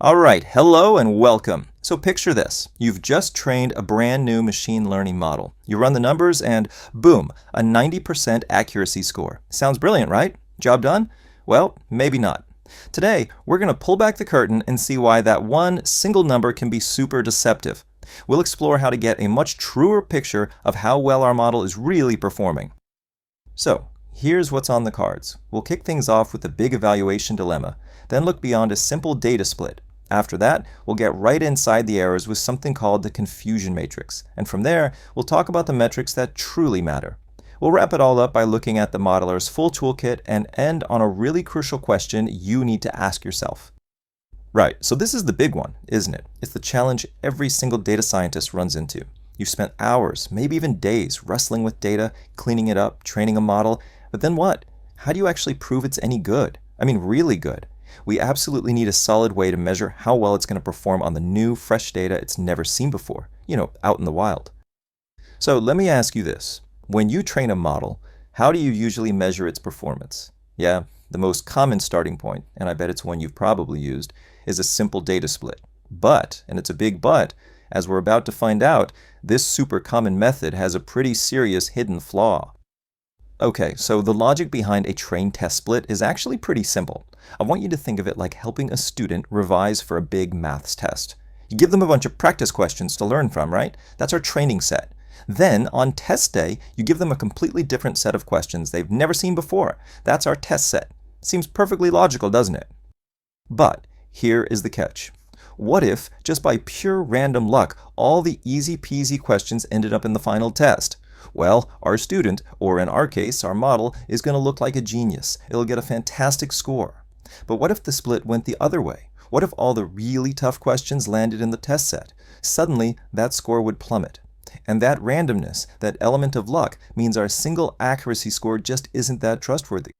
All right, hello and welcome. So picture this. You've just trained a brand new machine learning model. You run the numbers and boom, a 90% accuracy score. Sounds brilliant, right? Job done? Well, maybe not. Today, we're going to pull back the curtain and see why that one single number can be super deceptive. We'll explore how to get a much truer picture of how well our model is really performing. So, here's what's on the cards. We'll kick things off with the big evaluation dilemma, then look beyond a simple data split. After that, we'll get right inside the errors with something called the confusion matrix. And from there, we'll talk about the metrics that truly matter. We'll wrap it all up by looking at the modeler's full toolkit and end on a really crucial question you need to ask yourself. Right, so this is the big one, isn't it? It's the challenge every single data scientist runs into. You've spent hours, maybe even days, wrestling with data, cleaning it up, training a model, but then what? How do you actually prove it's any good? I mean, really good. We absolutely need a solid way to measure how well it's going to perform on the new, fresh data it's never seen before, out in the wild. So let me ask you this. When you train a model, how do you usually measure its performance? Yeah, the most common starting point, and I bet it's one you've probably used, is a simple data split. But, and it's a big but, as we're about to find out, this super common method has a pretty serious hidden flaw. Okay, so the logic behind a train test split is actually pretty simple. I want you to think of it like helping a student revise for a big maths test. You give them a bunch of practice questions to learn from, right? That's our training set. Then, on test day, you give them a completely different set of questions they've never seen before. That's our test set. Seems perfectly logical, doesn't it? But here is the catch. What if, just by pure random luck, all the easy-peasy questions ended up in the final test? Well, our student, or in our case, our model, is going to look like a genius. It'll get a fantastic score. But what if the split went the other way? What if all the really tough questions landed in the test set? Suddenly, that score would plummet. And that randomness, that element of luck, means our single accuracy score just isn't that trustworthy.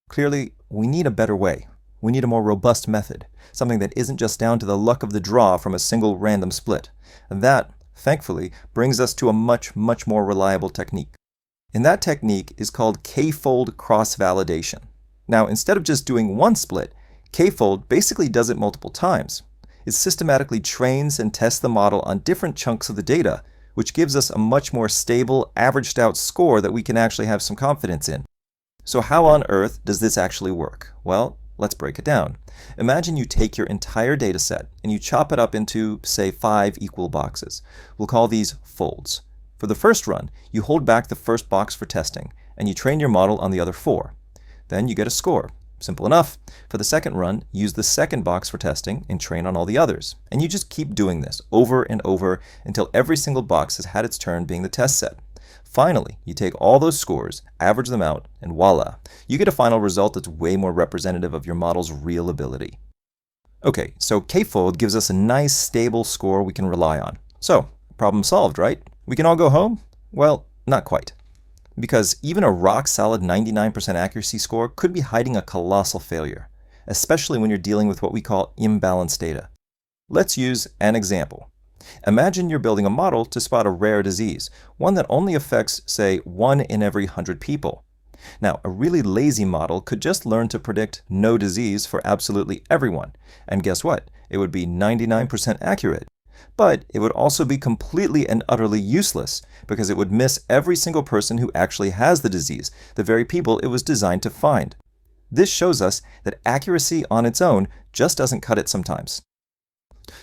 Clearly, we need a better way. We need a more robust method, something that isn't just down to the luck of the draw from a single random split. And that, thankfully, brings us to a much more reliable technique. And that technique is called k-fold cross-validation. Now, instead of just doing one split, k-fold basically does it multiple times. It systematically trains and tests the model on different chunks of the data, which gives us a much more stable, averaged out score that we can actually have some confidence in. So how on earth does this actually work? Well, let's break it down. Imagine you take your entire data set and you chop it up into, say, 5 equal boxes. We'll call these folds. For the first run, you hold back the first box for testing, and you train your model on the other 4. Then you get a score. Simple enough. For the second run, use the second box for testing and train on all the others. And you just keep doing this over and over until every single box has had its turn being the test set. Finally, you take all those scores, average them out, and voila, you get a final result that's way more representative of your model's real ability. Okay, so k-fold gives us a nice, stable score we can rely on. So, problem solved, right? We can all go home? Well, not quite. Because even a rock-solid 99% accuracy score could be hiding a colossal failure, especially when you're dealing with what we call imbalanced data. Let's use an example. Imagine you're building a model to spot a rare disease, one that only affects, say, 1 in every 100 people. Now, a really lazy model could just learn to predict no disease for absolutely everyone, and guess what? It would be 99% accurate. But it would also be completely and utterly useless, because it would miss every single person who actually has the disease, the very people it was designed to find. This shows us that accuracy on its own just doesn't cut it sometimes.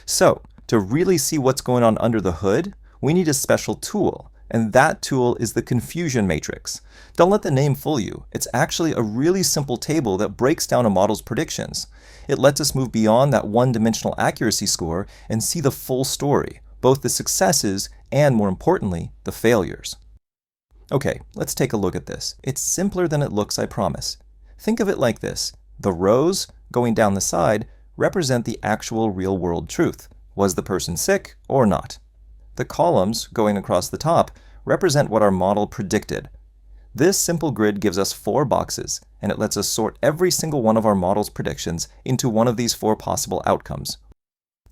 So, to really see what's going on under the hood, we need a special tool, and that tool is the confusion matrix. Don't let the name fool you. It's actually a really simple table that breaks down a model's predictions. It lets us move beyond that one-dimensional accuracy score and see the full story, both the successes and, more importantly, the failures. Okay, let's take a look at this. It's simpler than it looks, I promise. Think of it like this. The rows, going down the side, represent the actual real-world truth. Was the person sick or not? The columns, going across the top, represent what our model predicted. This simple grid gives us 4 boxes, and it lets us sort every single one of our model's predictions into one of these 4 possible outcomes.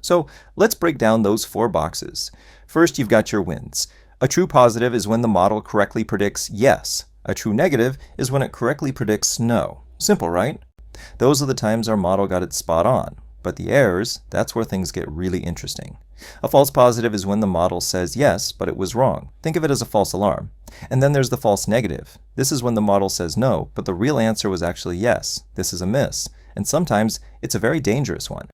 So let's break down those 4 boxes. First, you've got your wins. A true positive is when the model correctly predicts yes. A true negative is when it correctly predicts no. Simple, right? Those are the times our model got it spot on. But the errors, that's where things get really interesting. A false positive is when the model says yes, but it was wrong. Think of it as a false alarm. And then there's the false negative. This is when the model says no, but the real answer was actually yes. This is a miss. And sometimes it's a very dangerous one.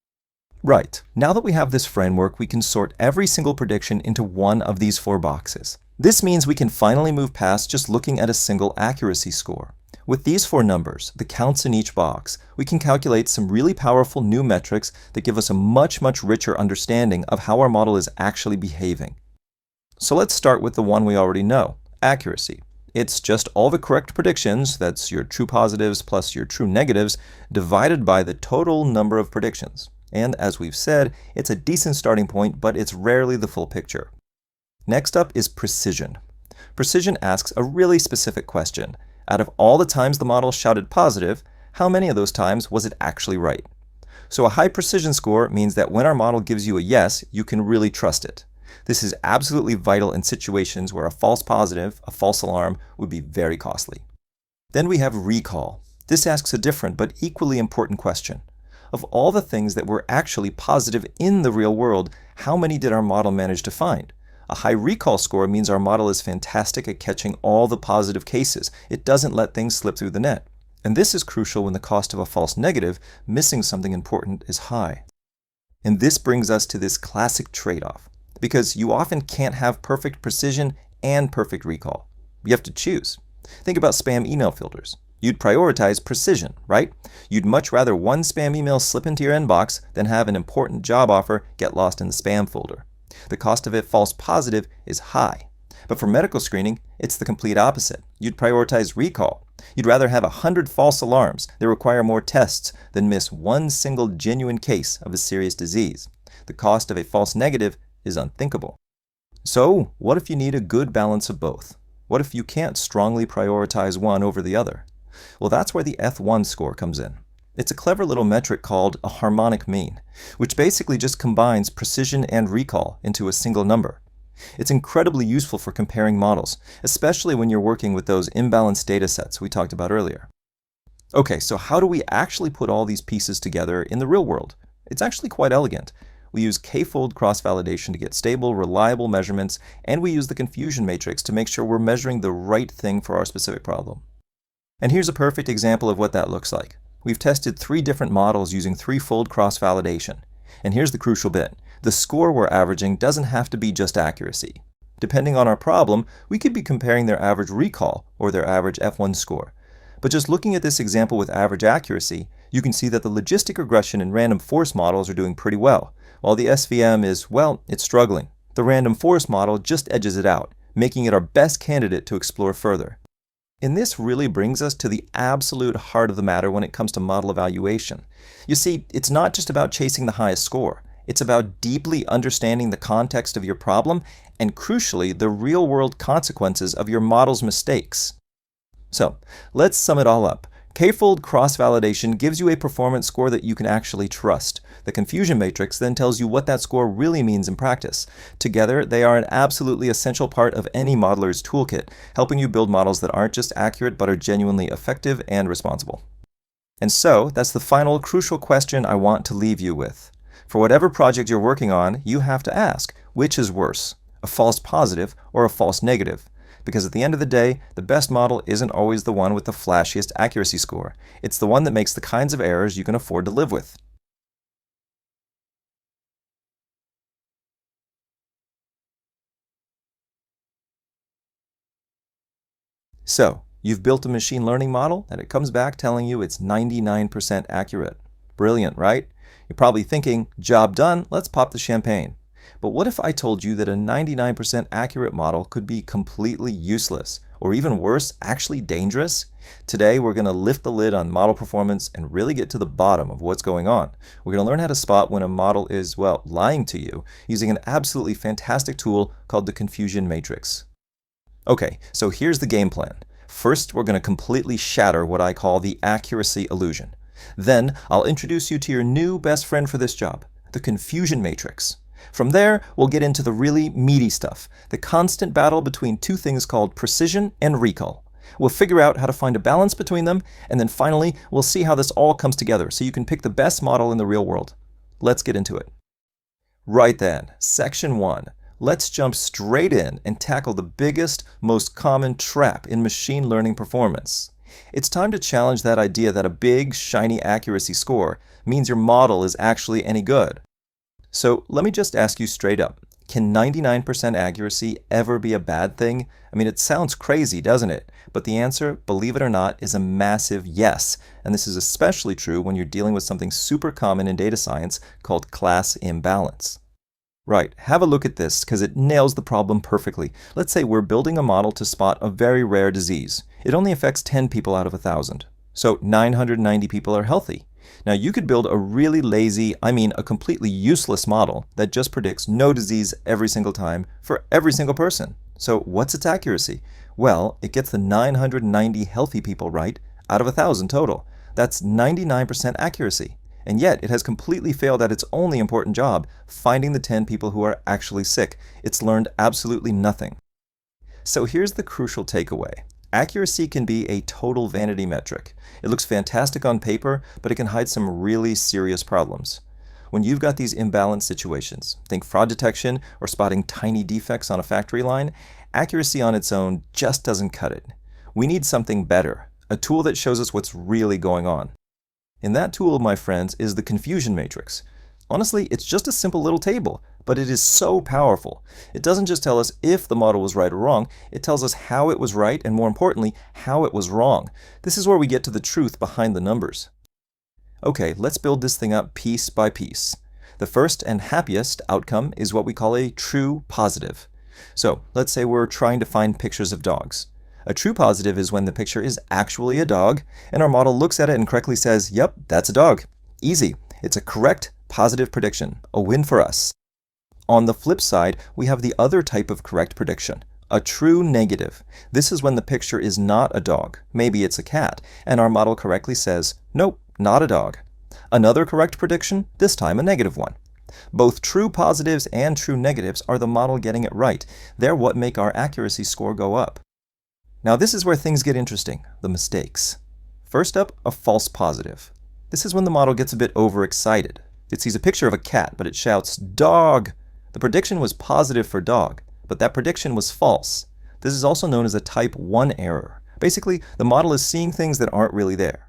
Right, now that we have this framework, we can sort every single prediction into one of these 4 boxes. This means we can finally move past just looking at a single accuracy score. With these 4 numbers, the counts in each box, we can calculate some really powerful new metrics that give us a much richer understanding of how our model is actually behaving. So let's start with the one we already know, accuracy. It's just all the correct predictions, that's your true positives plus your true negatives, divided by the total number of predictions. And as we've said, it's a decent starting point, but it's rarely the full picture. Next up is precision. Precision asks a really specific question. Out of all the times the model shouted positive, how many of those times was it actually right? So a high precision score means that when our model gives you a yes, you can really trust it. This is absolutely vital in situations where a false positive, a false alarm, would be very costly. Then we have recall. This asks a different but equally important question. Of all the things that were actually positive in the real world, how many did our model manage to find? A high recall score means our model is fantastic at catching all the positive cases. It doesn't let things slip through the net. And this is crucial when the cost of a false negative, missing something important, is high. And this brings us to this classic trade-off, because you often can't have perfect precision and perfect recall. You have to choose. Think about spam email filters. You'd prioritize precision, right? You'd much rather one spam email slip into your inbox than have an important job offer get lost in the spam folder. The cost of a false positive is high. But for medical screening, it's the complete opposite. You'd prioritize recall. You'd rather have 100 false alarms that require more tests than miss one single genuine case of a serious disease. The cost of a false negative is unthinkable. So, what if you need a good balance of both? What if you can't strongly prioritize one over the other? Well, that's where the Eth1 score comes in. It's a clever little metric called a harmonic mean, which basically just combines precision and recall into a single number. It's incredibly useful for comparing models, especially when you're working with those imbalanced data sets we talked about earlier. Okay, so how do we actually put all these pieces together in the real world? It's actually quite elegant. We use k-fold cross-validation to get stable, reliable measurements, and we use the confusion matrix to make sure we're measuring the right thing for our specific problem. And here's a perfect example of what that looks like. We've tested 3 different models using 3-fold cross-validation. And here's the crucial bit. The score we're averaging doesn't have to be just accuracy. Depending on our problem, we could be comparing their average recall or their average F1 score. But just looking at this example with average accuracy, you can see that the logistic regression and random forest models are doing pretty well, while the SVM is, well, it's struggling. The random forest model just edges it out, making it our best candidate to explore further. And this really brings us to the absolute heart of the matter when it comes to model evaluation. You see, it's not just about chasing the highest score. It's about deeply understanding the context of your problem and, crucially, the real-world consequences of your model's mistakes. So, let's sum it all up. K-fold cross-validation gives you a performance score that you can actually trust. The confusion matrix then tells you what that score really means in practice. Together, they are an absolutely essential part of any modeler's toolkit, helping you build models that aren't just accurate but are genuinely effective and responsible. And so, that's the final crucial question I want to leave you with. For whatever project you're working on, you have to ask, which is worse, a false positive or a false negative? Because at the end of the day, the best model isn't always the one with the flashiest accuracy score. It's the one that makes the kinds of errors you can afford to live with. So, you've built a machine learning model and it comes back telling you it's 99% accurate. Brilliant, right? You're probably thinking, job done, let's pop the champagne. But what if I told you that a 99% accurate model could be completely useless, or even worse, actually dangerous? Today, we're going to lift the lid on model performance and really get to the bottom of what's going on. We're going to learn how to spot when a model is, well, lying to you using an absolutely fantastic tool called the confusion matrix. Okay, so here's the game plan. First, we're going to completely shatter what I call the accuracy illusion. Then, I'll introduce you to your new best friend for this job, the confusion matrix. From there, we'll get into the really meaty stuff, the constant battle between 2 things called precision and recall. We'll figure out how to find a balance between them, and then finally, we'll see how this all comes together so you can pick the best model in the real world. Let's get into it. Right then, Section 1. Let's jump straight in and tackle the biggest, most common trap in machine learning performance. It's time to challenge that idea that a big, shiny accuracy score means your model is actually any good. So let me just ask you straight up, can 99% accuracy ever be a bad thing? I mean, it sounds crazy, doesn't it? But the answer, believe it or not, is a massive yes. And this is especially true when you're dealing with something super common in data science called class imbalance. Right, have a look at this because it nails the problem perfectly. Let's say we're building a model to spot a very rare disease. It only affects 10 people out of 1,000. So 990 people are healthy. Now you could build a really lazy, a completely useless model that just predicts no disease every single time for every single person. So what's its accuracy? Well, it gets the 990 healthy people right out of 1,000 total. That's 99% accuracy. And yet it has completely failed at its only important job, finding the 10 people who are actually sick. It's learned absolutely nothing. So here's the crucial takeaway. Accuracy can be a total vanity metric. It looks fantastic on paper, but it can hide some really serious problems. When you've got these imbalanced situations, think fraud detection or spotting tiny defects on a factory line, accuracy on its own just doesn't cut it. We need something better, a tool that shows us what's really going on. And that tool, my friends, is the confusion matrix. Honestly, it's just a simple little table, but it is so powerful. It doesn't just tell us if the model was right or wrong, it tells us how it was right and, more importantly, how it was wrong. This is where we get to the truth behind the numbers. Okay, let's build this thing up piece by piece. The first and happiest outcome is what we call a true positive. So, let's say we're trying to find pictures of dogs. A true positive is when the picture is actually a dog, and our model looks at it and correctly says, yep, that's a dog. Easy. It's a correct, positive prediction. A win for us. On the flip side, we have the other type of correct prediction, a true negative. This is when the picture is not a dog. Maybe it's a cat, and our model correctly says, nope, not a dog. Another correct prediction, this time a negative one. Both true positives and true negatives are the model getting it right. They're what make our accuracy score go up. Now this is where things get interesting, the mistakes. First up, a false positive. This is when the model gets a bit overexcited. It sees a picture of a cat, but it shouts, dog! The prediction was positive for dog, but that prediction was false. This is also known as a type 1 error. Basically, the model is seeing things that aren't really there.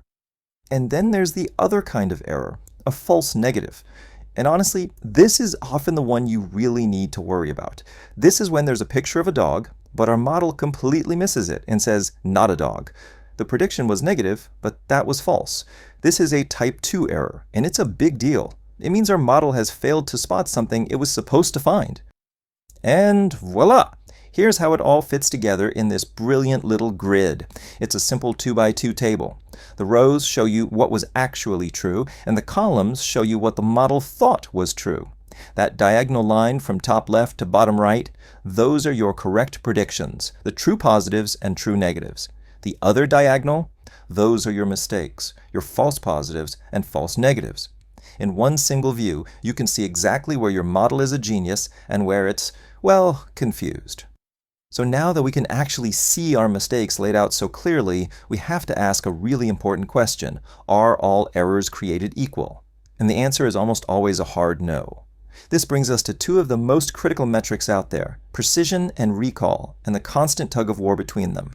And then there's the other kind of error, a false negative. And honestly, this is often the one you really need to worry about. This is when there's a picture of a dog, but our model completely misses it and says, not a dog. The prediction was negative, but that was false. This is a type 2 error, and it's a big deal. It means our model has failed to spot something it was supposed to find. And voila! Here's how it all fits together in this brilliant little grid. It's a simple 2x2 table. The rows show you what was actually true, and the columns show you what the model thought was true. That diagonal line from top left to bottom right, those are your correct predictions, the true positives and true negatives. The other diagonal, those are your mistakes, your false positives and false negatives. In one single view, you can see exactly where your model is a genius and where it's, well, confused. So now that we can actually see our mistakes laid out so clearly, we have to ask a really important question. Are all errors created equal? And the answer is almost always a hard no. This brings us to two of the most critical metrics out there, precision and recall, and the constant tug of war between them.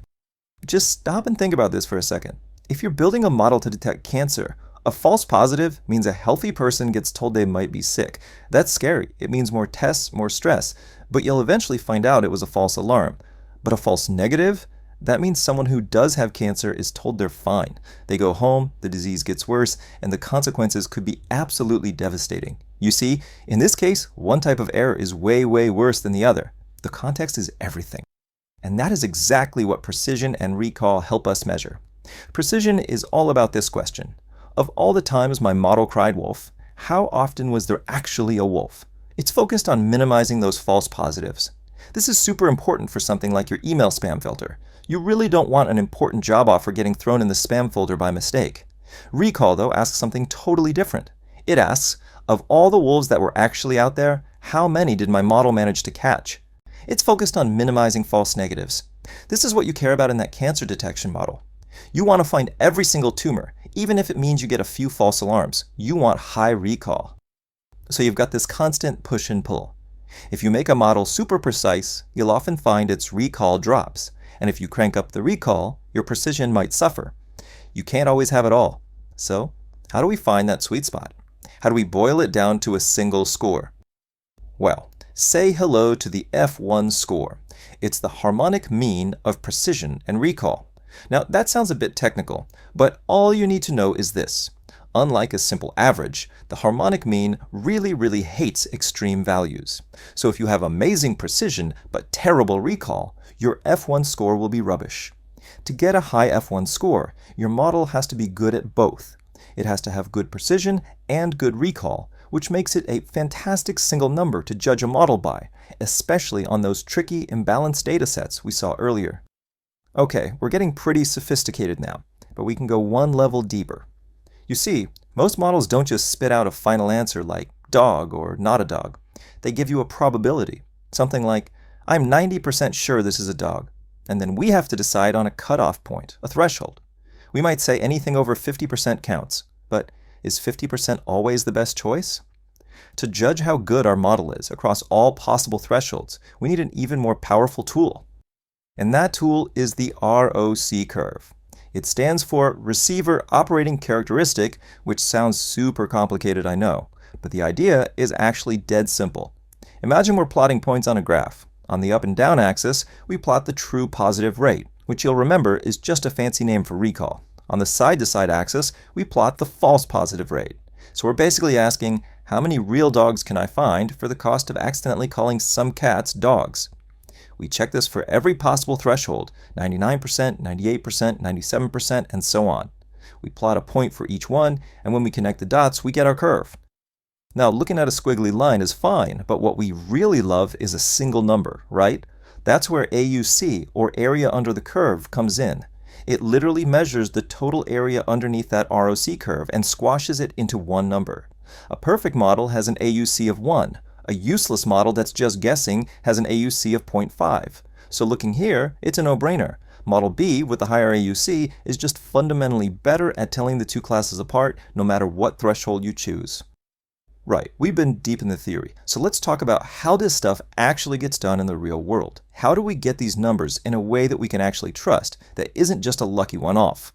Just stop and think about this for a second. If you're building a model to detect cancer, a false positive means a healthy person gets told they might be sick. That's scary. It means more tests, more stress, but you'll eventually find out it was a false alarm. But a false negative? That means someone who does have cancer is told they're fine. They go home, the disease gets worse, and the consequences could be absolutely devastating. You see, in this case, one type of error is way, way worse than the other. The context is everything. And that is exactly what precision and recall help us measure. Precision is all about this question. Of all the times my model cried wolf, how often was there actually a wolf? It's focused on minimizing those false positives. This is super important for something like your email spam filter. You really don't want an important job offer getting thrown in the spam folder by mistake. Recall, though, asks something totally different. It asks, of all the wolves that were actually out there, how many did my model manage to catch? It's focused on minimizing false negatives. This is what you care about in that cancer detection model. You want to find every single tumor, even if it means you get a few false alarms. You want high recall. So you've got this constant push and pull. If you make a model super precise, you'll often find its recall drops. And if you crank up the recall, your precision might suffer. You can't always have it all. So, how do we find that sweet spot? How do we boil it down to a single score? Well, say hello to the F1 score. It's the harmonic mean of precision and recall. Now, that sounds a bit technical, but all you need to know is this. Unlike a simple average, the harmonic mean really hates extreme values. So if you have amazing precision but terrible recall, your F1 score will be rubbish. To get a high F1 score, your model has to be good at both. It has to have good precision and good recall, which makes it a fantastic single number to judge a model by, especially on those tricky, imbalanced datasets we saw earlier. Okay, we're getting pretty sophisticated now, but we can go one level deeper. You see, most models don't just spit out a final answer like dog or not a dog. They give you a probability, something like, I'm 90% sure this is a dog, and then we have to decide on a cutoff point, a threshold. We might say anything over 50% counts, but is 50% always the best choice? To judge how good our model is across all possible thresholds, we need an even more powerful tool. And that tool is the ROC curve. It stands for Receiver Operating Characteristic, which sounds super complicated, I know, but the idea is actually dead simple. Imagine we're plotting points on a graph. On the up and down axis, we plot the true positive rate, which you'll remember is just a fancy name for recall. On the side-to-side axis, we plot the false positive rate. So we're basically asking, how many real dogs can I find for the cost of accidentally calling some cats dogs? We check this for every possible threshold, 99%, 98%, 97%, and so on. We plot a point for each one, and when we connect the dots, we get our curve. Now, looking at a squiggly line is fine, but what we really love is a single number, right? That's where AUC, or area under the curve, comes in. It literally measures the total area underneath that ROC curve and squashes it into one number. A perfect model has an AUC of 1. A useless model that's just guessing has an AUC of 0.5. So looking here, it's a no-brainer. Model B with the higher AUC is just fundamentally better at telling the two classes apart no matter what threshold you choose. Right, we've been deep in the theory, so let's talk about how this stuff actually gets done in the real world. How do we get these numbers in a way that we can actually trust, that isn't just a lucky one-off?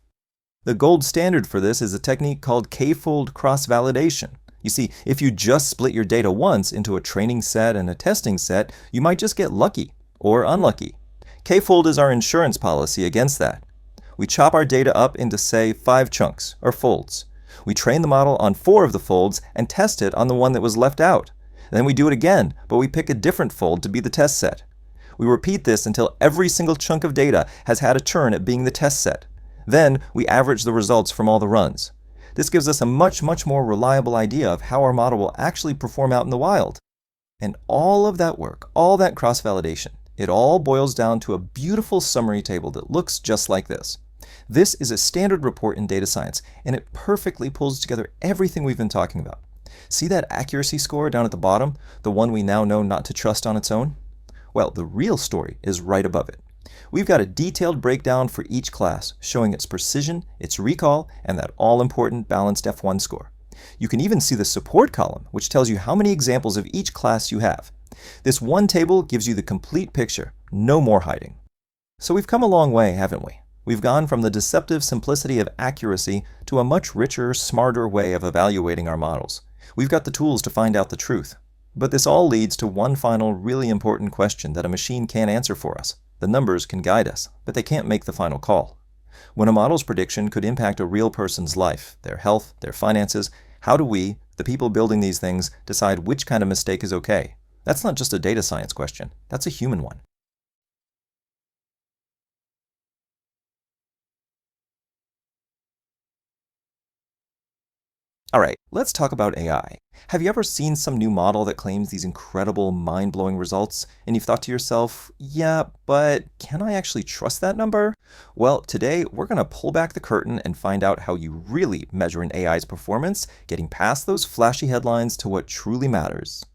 The gold standard for this is a technique called k-fold cross-validation. You see, if you just split your data once into a training set and a testing set, you might just get lucky or unlucky. K-fold is our insurance policy against that. We chop our data up into, say, 5 chunks or folds. We train the model on 4 of the folds and test it on the one that was left out. Then we do it again, but we pick a different fold to be the test set. We repeat this until every single chunk of data has had a turn at being the test set. Then we average the results from all the runs. This gives us a much more reliable idea of how our model will actually perform out in the wild. And all of that work, all that cross-validation, it all boils down to a beautiful summary table that looks just like this. This is a standard report in data science, and it perfectly pulls together everything we've been talking about. See that accuracy score down at the bottom, the one we now know not to trust on its own? Well, the real story is right above it. We've got a detailed breakdown for each class, showing its precision, its recall, and that all-important balanced F1 score. You can even see the support column, which tells you how many examples of each class you have. This one table gives you the complete picture, no more hiding. So we've come a long way, haven't we? We've gone from the deceptive simplicity of accuracy to a much richer, smarter way of evaluating our models. We've got the tools to find out the truth. But this all leads to one final really important question that a machine can't answer for us. The numbers can guide us, but they can't make the final call. When a model's prediction could impact a real person's life, their health, their finances, how do we, the people building these things, decide which kind of mistake is okay? That's not just a data science question, that's a human one. Alright, let's talk about AI. Have you ever seen some new model that claims these incredible, mind-blowing results, and you've thought to yourself, yeah, but can I actually trust that number? Well, today we're going to pull back the curtain and find out how you really measure an AI's performance, getting past those flashy headlines to what truly matters.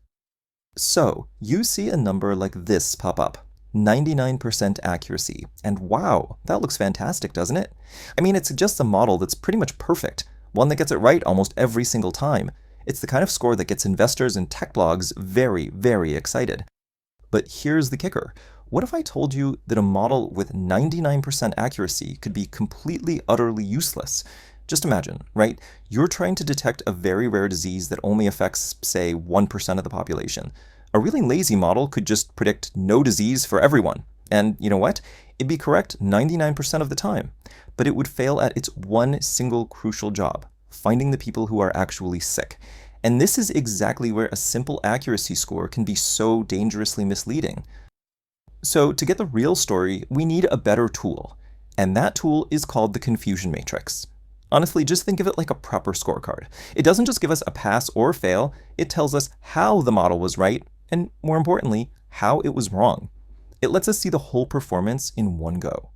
So, you see a number like this pop up. 99% accuracy. And wow, that looks fantastic, doesn't it? I mean, it suggests a model that's pretty much perfect. One that gets it right almost every single time. It's the kind of score that gets investors and tech blogs very, very excited. But here's the kicker. What if I told you that a model with 99% accuracy could be completely, utterly useless? Just imagine, right? You're trying to detect a very rare disease that only affects, say, 1% of the population. A really lazy model could just predict no disease for everyone. And you know what? It'd be correct 99% of the time. But it would fail at its one single crucial job, finding the people who are actually sick. And this is exactly where a simple accuracy score can be so dangerously misleading. So to get the real story, we need a better tool. And that tool is called the confusion matrix. Honestly, just think of it like a proper scorecard. It doesn't just give us a pass or fail, it tells us how the model was right, and more importantly, how it was wrong. It lets us see the whole performance in one go.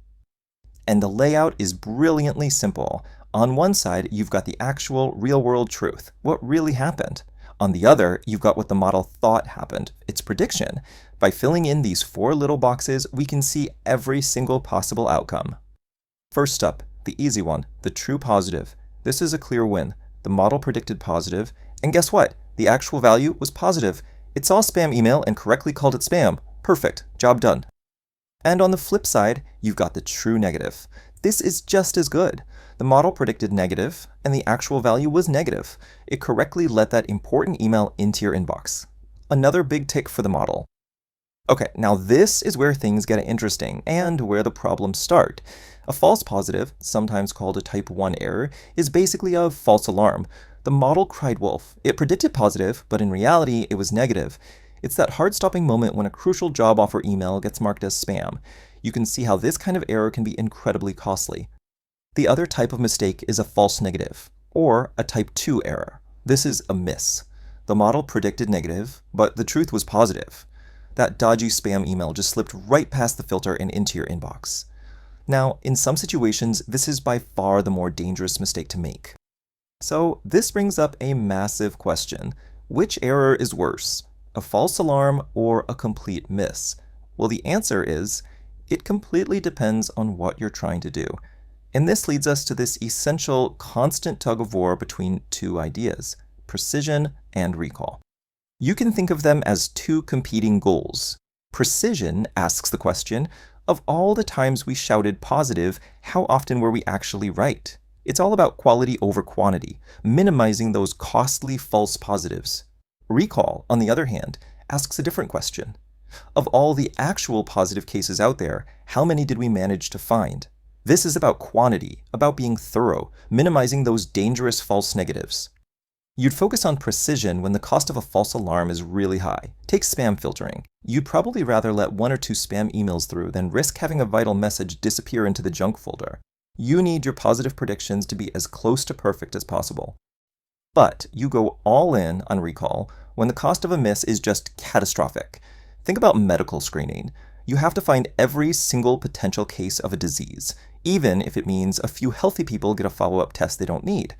And the layout is brilliantly simple. On one side, you've got the actual real-world truth, what really happened. On the other, you've got what the model thought happened, its prediction. By filling in these 4 little boxes, we can see every single possible outcome. First up, the easy one, the true positive. This is a clear win. The model predicted positive, and guess what? The actual value was positive. It saw spam email and correctly called it spam. Perfect, job done. And on the flip side, you've got the true negative. This is just as good. The model predicted negative, and the actual value was negative. It correctly let that important email into your inbox. Another big tick for the model. Okay, now this is where things get interesting, and where the problems start. A false positive, sometimes called a type 1 error, is basically a false alarm. The model cried wolf. It predicted positive, but in reality, it was negative. It's that hard-stopping moment when a crucial job offer email gets marked as spam. You can see how this kind of error can be incredibly costly. The other type of mistake is a false negative, or a type 2 error. This is a miss. The model predicted negative, but the truth was positive. That dodgy spam email just slipped right past the filter and into your inbox. Now, in some situations, this is by far the more dangerous mistake to make. So this brings up a massive question. Which error is worse? A false alarm or a complete miss? Well, the answer is, it completely depends on what you're trying to do. And this leads us to this essential constant tug of war between two ideas, precision and recall. You can think of them as two competing goals. Precision asks the question, of all the times we shouted positive, how often were we actually right? It's all about quality over quantity, minimizing those costly false positives. Recall, on the other hand, asks a different question. Of all the actual positive cases out there, how many did we manage to find? This is about quantity, about being thorough, minimizing those dangerous false negatives. You'd focus on precision when the cost of a false alarm is really high. Take spam filtering. You'd probably rather let 1 or 2 spam emails through than risk having a vital message disappear into the junk folder. You need your positive predictions to be as close to perfect as possible. But you go all in on recall when the cost of a miss is just catastrophic. Think about medical screening. You have to find every single potential case of a disease, even if it means a few healthy people get a follow-up test they don't need.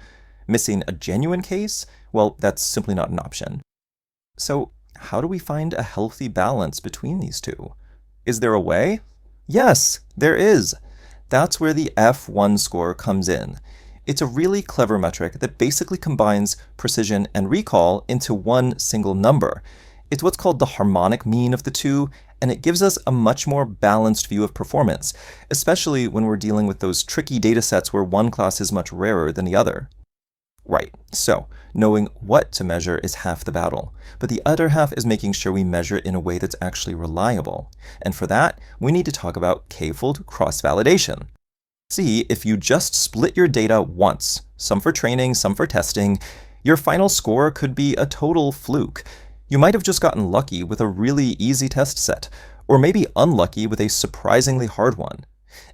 Missing a genuine case? Well, that's simply not an option. So, how do we find a healthy balance between these two? Is there a way? Yes, there is. That's where the F1 score comes in. It's a really clever metric that basically combines precision and recall into one single number. It's what's called the harmonic mean of the two, and it gives us a much more balanced view of performance, especially when we're dealing with those tricky datasets where one class is much rarer than the other. Right, so knowing what to measure is half the battle, but the other half is making sure we measure it in a way that's actually reliable. And for that, we need to talk about k-fold cross-validation. See, if you just split your data once, some for training, some for testing, your final score could be a total fluke. You might have just gotten lucky with a really easy test set, or maybe unlucky with a surprisingly hard one.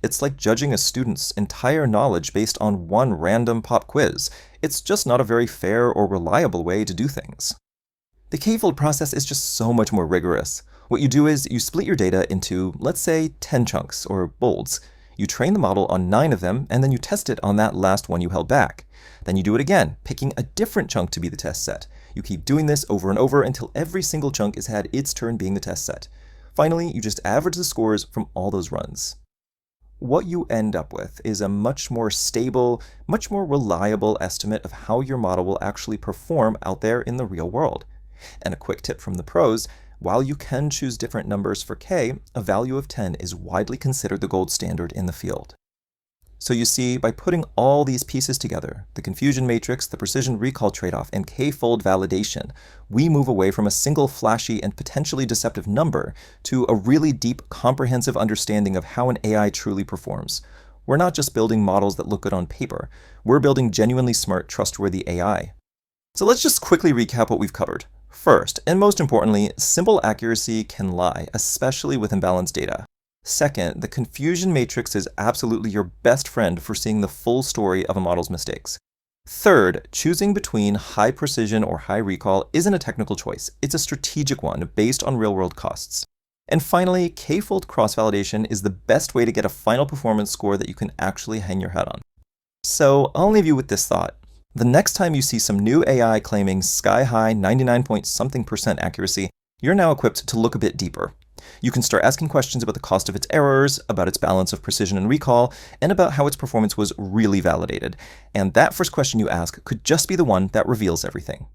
It's like judging a student's entire knowledge based on one random pop quiz. It's just not a very fair or reliable way to do things. The k-fold process is just so much more rigorous. What you do is you split your data into, let's say, 10 chunks, or bolds. You train the model on 9 of them, and then you test it on that last one you held back. Then you do it again, picking a different chunk to be the test set. You keep doing this over and over until every single chunk has had its turn being the test set. Finally, you just average the scores from all those runs. what you end up with is a much more stable, much more reliable estimate of how your model will actually perform out there in the real world. And a quick tip from the pros, while you can choose different numbers for k, a value of 10 is widely considered the gold standard in the field. So you see, by putting all these pieces together, the confusion matrix, the precision recall trade-off, and k-fold validation, we move away from a single flashy and potentially deceptive number to a really deep, comprehensive understanding of how an AI truly performs. We're not just building models that look good on paper. We're building genuinely smart, trustworthy AI. So let's just quickly recap what we've covered. First, and most importantly, simple accuracy can lie, especially with imbalanced data. Second, the confusion matrix is absolutely your best friend for seeing the full story of a model's mistakes. Third, choosing between high precision or high recall isn't a technical choice. It's a strategic one based on real-world costs. And finally, k-fold cross-validation is the best way to get a final performance score that you can actually hang your hat on. So I'll leave you with this thought. The next time you see some new AI claiming sky-high 99-point-something% accuracy, you're now equipped to look a bit deeper. You can start asking questions about the cost of its errors, about its balance of precision and recall, and about how its performance was really validated. And that first question you ask could just be the one that reveals everything.